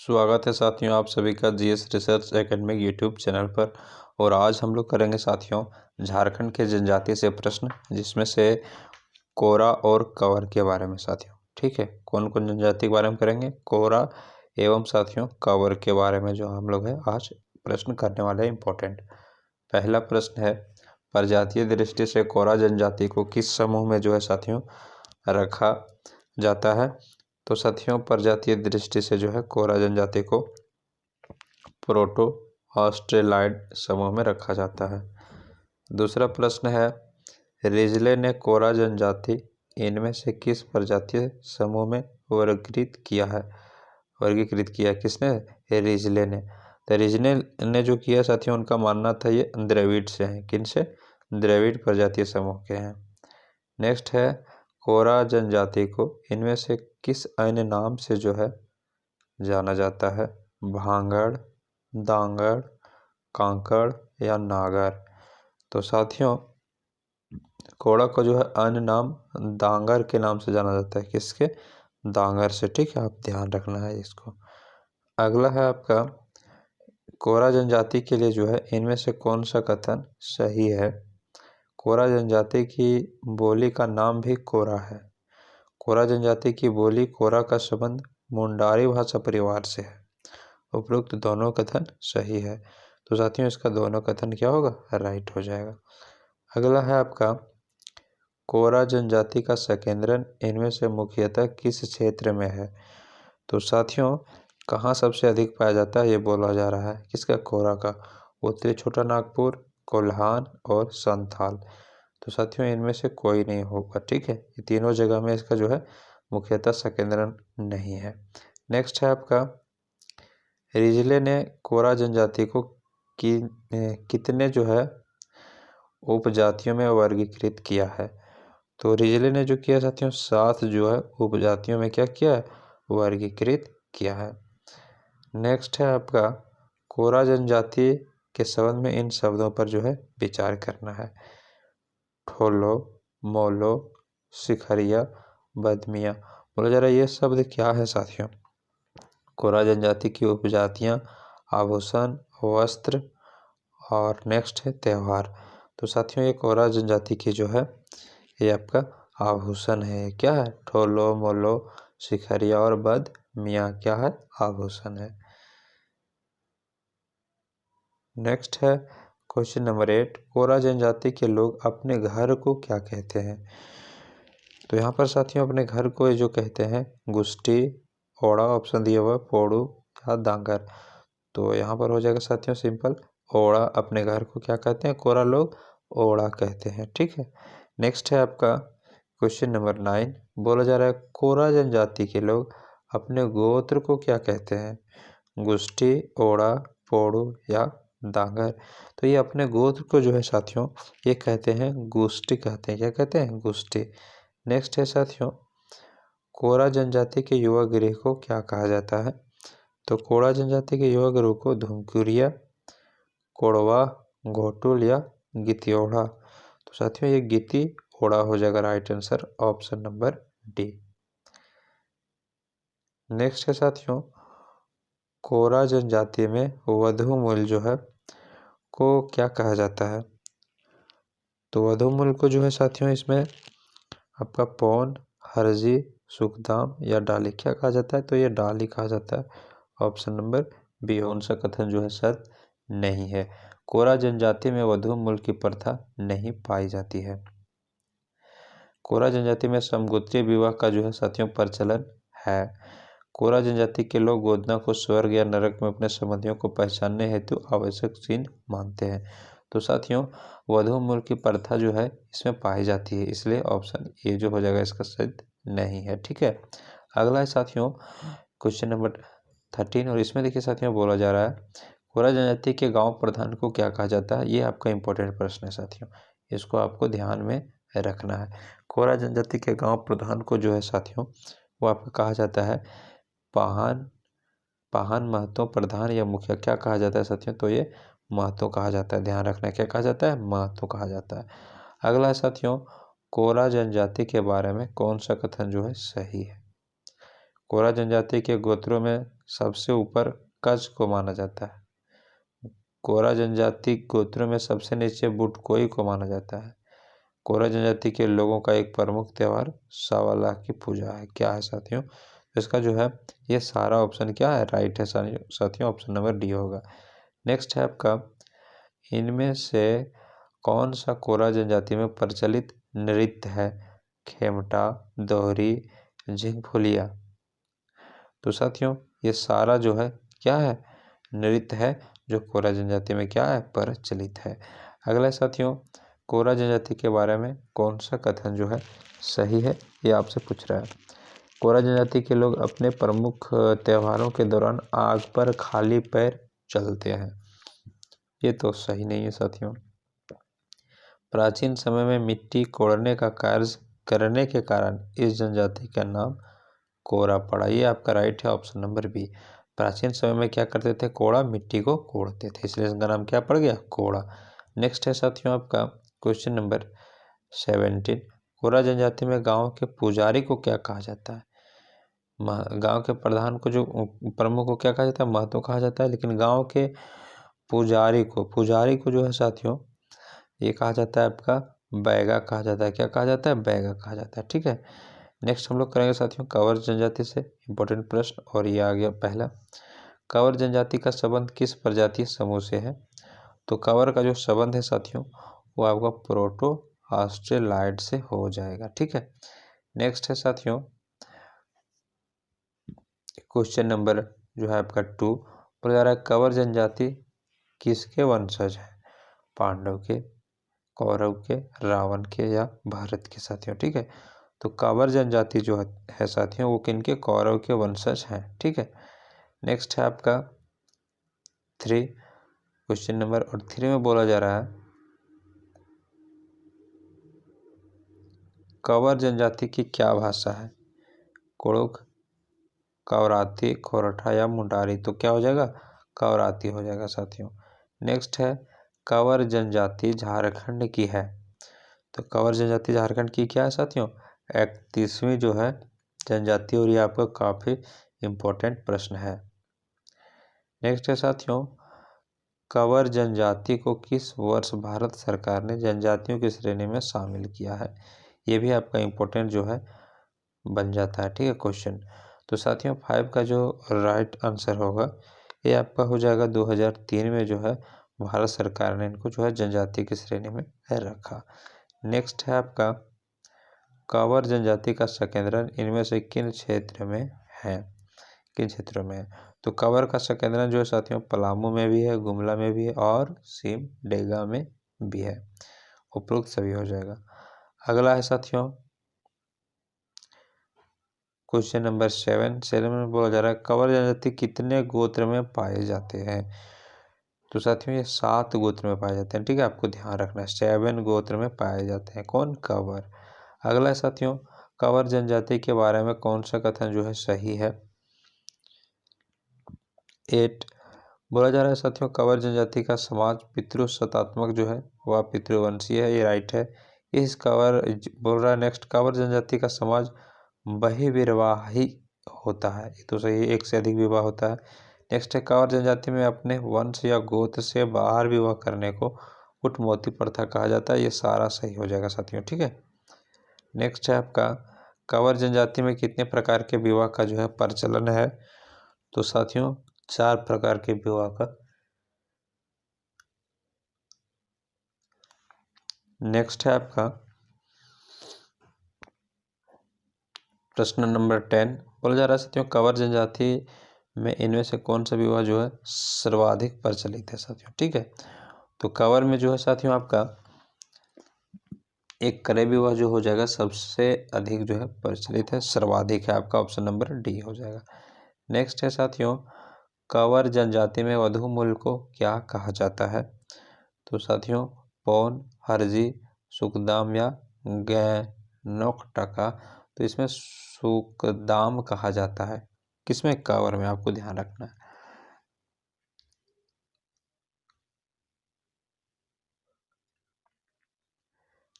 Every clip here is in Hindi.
स्वागत है साथियों आप सभी का GS research academic YouTube channel पर। और आज हम लोग करेंगे साथियों झारखंड के जनजाति से प्रश्न, जिसमें से कोरा और कंवर के बारे में साथियों। ठीक है, कौन कौन जनजाति के बारे में करेंगे, कोरा एवं साथियों कंवर के बारे में जो हम लोग है आज प्रश्न करने वाले हैं इंपॉर्टेंट। पहला प्रश्न है, प्रजातीय दृष्टि से कोरा जनजाति को किस समूह में जो है साथियों रखा जाता है। तो साथियों प्रजातीय दृष्टि से जो है कोरा जनजाति को प्रोटो ऑस्ट्रेलाइड समूह में रखा जाता है। दूसरा प्रश्न है, रिजले ने कोरा जनजाति इनमें से किस प्रजातीय समूह में वर्गीकृत किया है। किसने, रिजले ने। तो रिजले ने जो किया साथियों, उनका मानना था ये द्रविड़ से हैं। किन से, द्रविड़ प्रजातीय समूह के हैं। नेक्स्ट है, कोरा जनजाति को इनमें से किस अन्य नाम से जो है जाना जाता है। भांगड़, दांगड़, कांकड़ या नागर। तो साथियों कोरा को जो है अन्य नाम दांगर के नाम से जाना जाता है। किसके, दांगर से। ठीक है, आप ध्यान रखना है इसको। अगला है आपका, कोरा जनजाति के लिए जो है इनमें से कौन सा कथन सही है। कोरा जनजाति की बोली का नाम भी कोरा है। कोरा जनजाति की बोली कोरा का संबंध मुंडारी भाषा परिवार से है। उपरोक्त दोनों कथन सही है। तो साथियों इसका दोनों कथन क्या होगा, राइट हो जाएगा। अगला है आपका, कोरा जनजाति का संकेंद्रण इनमें से मुख्यतः किस क्षेत्र में है। तो साथियों कहाँ सबसे अधिक पाया जाता है, ये बोला जा रहा है। किसका, कोरा का। उत्तरी छोटा नागपुर, कोल्हान और संथाल। तो साथियों इनमें से कोई नहीं होगा। ठीक है, ये तीनों जगह में इसका जो है मुख्यतः संकेंद्रण नहीं है। नेक्स्ट है आपका, रिजले ने कोरा जनजाति को कितने जो है उपजातियों में वर्गीकृत किया है। तो रिजले ने जो किया साथियों 7 जो है उपजातियों में क्या किया है, वर्गीकृत किया है। नेक्स्ट है आपका, कोरा जनजाति के संबंध में इन शब्दों पर जो है विचार करना है। ठोलो, मोलो, शिखरिया, बदमिया। बोला जा रहा है ये शब्द क्या है साथियों। कोरा जनजाति की उपजातियां आभूषण, वस्त्र और नेक्स्ट है त्यौहार। तो साथियों ये कोरा जनजाति की जो है ये आपका आभूषण है। क्या है, ठोलो, मोलो, शिखरिया और बदमिया क्या है, आभूषण है। नेक्स्ट है क्वेश्चन नंबर 8, कोरा जनजाति के लोग अपने घर को क्या कहते हैं। तो यहाँ पर साथियों अपने घर को जो कहते हैं गुष्टी, ओड़ा ऑप्शन दिया हुआ, पोड़ू या दांगर। तो यहाँ पर हो जाएगा साथियों सिंपल, ओड़ा। अपने घर को क्या कहते हैं, कोरा लोग ओड़ा कहते हैं। ठीक है। नेक्स्ट है आपका क्वेश्चन नंबर 9, बोला जा रहा है कोरा जनजाति के लोग अपने गोत्र को क्या कहते हैं। गुष्टी, ओड़ा, पोड़ू या दांगर। तो ये अपने गोत्र को जो है साथियों ये कहते हैं गुष्टी कहते हैं। क्या कहते हैं, गुष्टी। नेक्स्ट है साथियों, कोरा जनजाति के युवा गृह को क्या कहा जाता है। तो कोरा जनजाति के युवा गृह को धुमकुरिया, कोड़वा, घोटुल या गितियोड़ा। तो साथियों ये गिति ओड़ा हो जाएगा right answer, option number D. Next है साथियों, कोरा जनजाति में वधु मूल जो है को क्या कहा जाता है। तो वधु मूल को जो है साथियों इसमें आपका पौन, हरजी, सुखदाम या डाली क्या कहा जाता है। तो ये डाली कहा जाता है, ऑप्शन नंबर बी। कौन सा कथन जो है सत्य नहीं है। कोरा जनजाति में वधु मूल की प्रथा नहीं पाई जाती है। कोरा जनजाति में समगोत्रीय विवाह का जो है साथियों प्रचलन है। कोरा जनजाति के लोग गोदना को स्वर्ग या नरक में अपने संबंधियों को पहचानने हेतु आवश्यक चिन्ह मानते हैं। तो साथियों वधु मूल की प्रथा जो है इसमें पाई जाती है, इसलिए ऑप्शन ए जो हो जाएगा इसका सही नहीं है। ठीक है। अगला है साथियों क्वेश्चन नंबर 13, और इसमें देखिए साथियों बोला जा रहा है कोरा जनजाति के गांव प्रधान को क्या कहा जाता है। ये आपका इंपॉर्टेंट प्रश्न है साथियों, इसको आपको ध्यान में रखना है। कोरा जनजाति के गांव प्रधान को जो है साथियों वो आपको कहा जाता है पाहन महतो प्रधान या मुखिया। क्या कहा जाता है साथियों, तो ये महतो कहा जाता है। ध्यान रखना, क्या कहा जाता है, महतो कहा जाता है। अगला है साथियों, कोरा जनजाति के बारे में कौन सा कथन जो है सही है। कोरा जनजाति के गोत्रों में सबसे ऊपर कच्छ को माना जाता है। कोरा जनजाति गोत्रों में सबसे नीचे बुटकोई को माना जाता है। कोरा जनजाति के लोगों का एक प्रमुख त्योहार सावला की पूजा है। क्या है साथियों? इसका जो है ये सारा ऑप्शन क्या है? राइट है साथियों, ऑप्शन नंबर डी होगा। नेक्स्ट है आपका, इनमें से कौन सा कोरा जनजाति में प्रचलित नृत्य है? खेमटा, दोहरी, झिंगफुलिया। तो साथियों ये सारा जो है क्या है? नृत्य है जो कोरा जनजाति में क्या है? प्रचलित है। अगला साथियों, कोरा जनजाति के बारे में कौन सा कथन जो है सही है, ये आपसे पूछ रहा है। कोरा जनजाति के लोग अपने प्रमुख त्योहारों के दौरान आग पर खाली पैर चलते हैं। ये तो सही नहीं है साथियों। प्राचीन समय में मिट्टी कोड़ने का कार्य करने के कारण इस जनजाति का नाम कोरा पड़ा। ये आपका राइट है, ऑप्शन नंबर बी। प्राचीन समय में क्या करते थे? कोड़ा, मिट्टी को कोड़ते थे, इसलिए इसका नाम क्या पड़ गया? कोड़ा। नेक्स्ट है साथियों आपका क्वेश्चन नंबर 17। कोरा जनजाति में गांव के पुजारी को क्या कहा जाता है? गांव के प्रधान को, जो प्रमुख को क्या कहा जाता है? महतो कहा जाता है। लेकिन गांव के पुजारी को जो है साथियों ये कहा जाता है आपका बैगा कहा जाता है। क्या कहा जाता है? बैगा कहा जाता है। ठीक है। नेक्स्ट हम लोग करेंगे साथियों कंवर जनजाति से इंपॉर्टेंट प्रश्न, और ये आ गया पहला। कंवर जनजाति का संबंध किस प्रजातीय समूह से है? तो कंवर का जो संबंध है साथियों वो आपका प्रोटो ऑस्ट्रेलॉइड से हो जाएगा। ठीक है। नेक्स्ट है साथियों क्वेश्चन नंबर जो है आपका 2, बोला जा रहा है कंवर जनजाति किसके वंशज है? पांडव के, कौरव के, रावण के या भारत के साथियों। ठीक है। तो कंवर जनजाति जो है साथियों वो किनके? कौरव के वंशज हैं। ठीक है। नेक्स्ट है आपका 3, क्वेश्चन नंबर 3 में बोला जा रहा है कंवर जनजाति की क्या भाषा है? कुड़ुख, कवराती, खोरठा या मुंडारी। तो क्या हो जाएगा? कवराती हो जाएगा साथियों। नेक्स्ट है कंवर जनजाति झारखंड की है। तो कंवर जनजाति झारखंड की क्या है साथियों? 31वीं जो है जनजाति, और ये आपका काफी इंपॉर्टेंट प्रश्न है। नेक्स्ट है साथियों कंवर जनजाति को किस वर्ष भारत सरकार ने जनजातियों की श्रेणी में शामिल किया है? ये भी आपका इंपॉर्टेंट जो है बन जाता है। ठीक है क्वेश्चन। तो साथियों 5 का जो राइट आंसर होगा ये आपका हो जाएगा 2003 में जो है भारत सरकार ने इनको जो है जनजाति की श्रेणी में रखा। नेक्स्ट है आपका कंवर जनजाति का संकेंद्रण इनमें से किन क्षेत्र में है? किन क्षेत्रों में है? तो कंवर का संकेंद्रण जो है साथियों पलामू में भी है, गुमला में भी है और सिमडेगा में भी है। उपरोक्त सभी हो जाएगा। अगला है साथियों क्वेश्चन नंबर 7 में बोला जा रहा है कंवर जनजाति कितने गोत्र में पाए जाते हैं? तो साथियों ये 7 गोत्र में पाए जाते हैं। ठीक है, आपको ध्यान रखना है 7 गोत्र में पाए जाते हैं। कौन? कंवर। अगला है साथियों कंवर जनजाति के बारे में कौन सा कथन जो है सही है? 8 बोला जा रहा है साथियों कंवर जनजाति का समाज पितृसत्तात्मक जो है वह पितृवंशीय है। ये राइट है। इस कंवर बोल रहा है नेक्स्ट कंवर जनजाति का समाज बहिर्विवाही होता है। ये तो सही है, एक से अधिक विवाह होता है। नेक्स्ट है कंवर जनजाति में अपने वंश या गोत्र से बाहर विवाह करने को कुटमौती प्रथा कहा जाता है। ये सारा सही हो जाएगा साथियों। ठीक है। नेक्स्ट है आपका कंवर जनजाति में कितने प्रकार के विवाह का जो है प्रचलन है? तो साथियों 4 प्रकार के विवाह का। नेक्स्ट है आपका प्रश्न नंबर 10 बोला जा रहा है साथियों कंवर जनजाति में इनमें से कौन सा विवाह जो है सर्वाधिक प्रचलित है साथियों? ठीक है। तो कंवर में जो है साथियों आपका एक क्रय विवाह जो हो जाएगा सबसे अधिक जो है प्रचलित है, सर्वाधिक है। आपका ऑप्शन नंबर डी हो जाएगा। नेक्स्ट है साथियों कंवर जनजाति में वधू मूल्य को क्या कहा जाता है? तो साथियों पौन, हरजी, सुकदाम या गैनोक टका। तो इसमें सुकदाम कहा जाता है। किसमें? कंवर में। आपको ध्यान रखना है।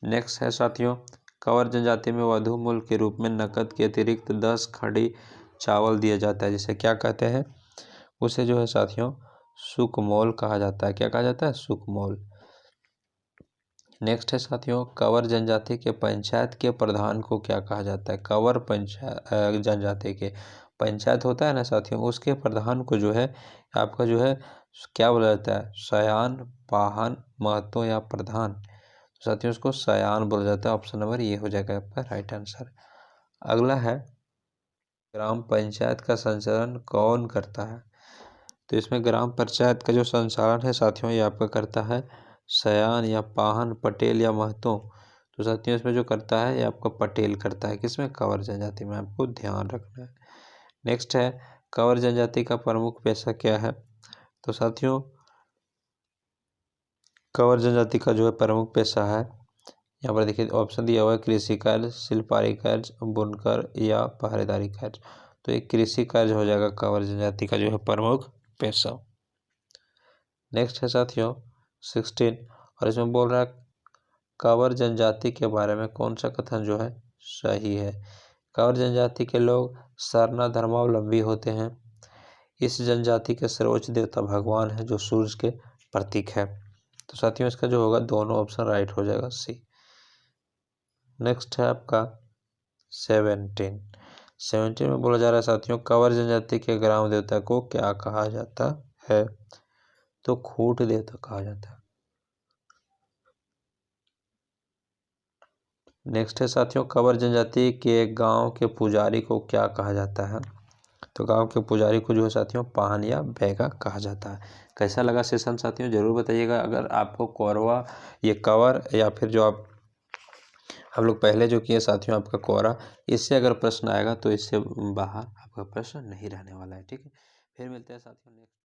नेक्स्ट है साथियों कंवर जनजाति में वधू मूल्य के रूप में नकद के अतिरिक्त 10 खड़ी चावल दिया जाता है, जिसे क्या कहते हैं, उसे जो है साथियों सुकमोल कहा जाता है। क्या कहा जाता है? सुकमोल। नेक्स्ट है साथियों, कंवर जनजाति के पंचायत के प्रधान को क्या कहा जाता है? कंवर पंचायत जनजाति के पंचायत होता है ना साथियों, उसके प्रधान को जो है आपका जो है क्या बोला जाता है? सयान, पाहन, महतो या प्रधान। तो साथियों उसको सयान बोला जाता है। ऑप्शन नंबर ये हो जाएगा आपका राइट आंसर। अगला है, ग्राम पंचायत का संचालन कौन करता है? तो इसमें ग्राम पंचायत का जो संचालन है साथियों ये आपका करता है सयान या पाहन, पटेल या महतो। तो साथियों इसमें जो करता है ये आपका पटेल करता है। किसमें? कंवर जनजाति में। आपको ध्यान रखना है। नेक्स्ट है, कंवर जनजाति का प्रमुख पेशा क्या है? तो साथियों कंवर जनजाति का जो है प्रमुख पेशा है, यहाँ पर देखिए ऑप्शन दिया हुआ है कृषि कार्य, शिल्पकारी कार्य, बुनकर या पहरेदारी कार्य। तो एक कृषि कार्य हो जाएगा कंवर जनजाति का जो है प्रमुख पेशा। नेक्स्ट है साथियों 16, और इसमें बोल रहा है कंवर जनजाति के बारे में कौन सा कथन जो है सही है? कंवर जनजाति के लोग सरना धर्मावलंबी होते हैं। इस जनजाति के सर्वोच्च देवता भगवान है, जो सूर्य के प्रतीक है। तो साथियों इसका जो होगा दोनों ऑप्शन राइट हो जाएगा, सी। नेक्स्ट है आपका 17 में बोला जा रहा है साथियों, कंवर जनजाति के ग्राम देवता को क्या कहा जाता है? तो खूंट देवता कहा जाता है। नेक्स्ट है साथियों, कंवर जनजाति के गांव के पुजारी को क्या कहा जाता है? तो गांव के पुजारी को जो है साथियों पाहन या बैगा कहा जाता है। कैसा लगा सेशन साथियों जरूर बताइएगा। अगर आपको कोरवा, ये कंवर या फिर जो आप हम लोग पहले जो किए साथियों आपका कोरा, इससे अगर प्रश्न आएगा तो इससे बाहर आपका प्रश्न नहीं रहने वाला है। ठीक है, फिर मिलते हैं साथियों नेक्स्ट।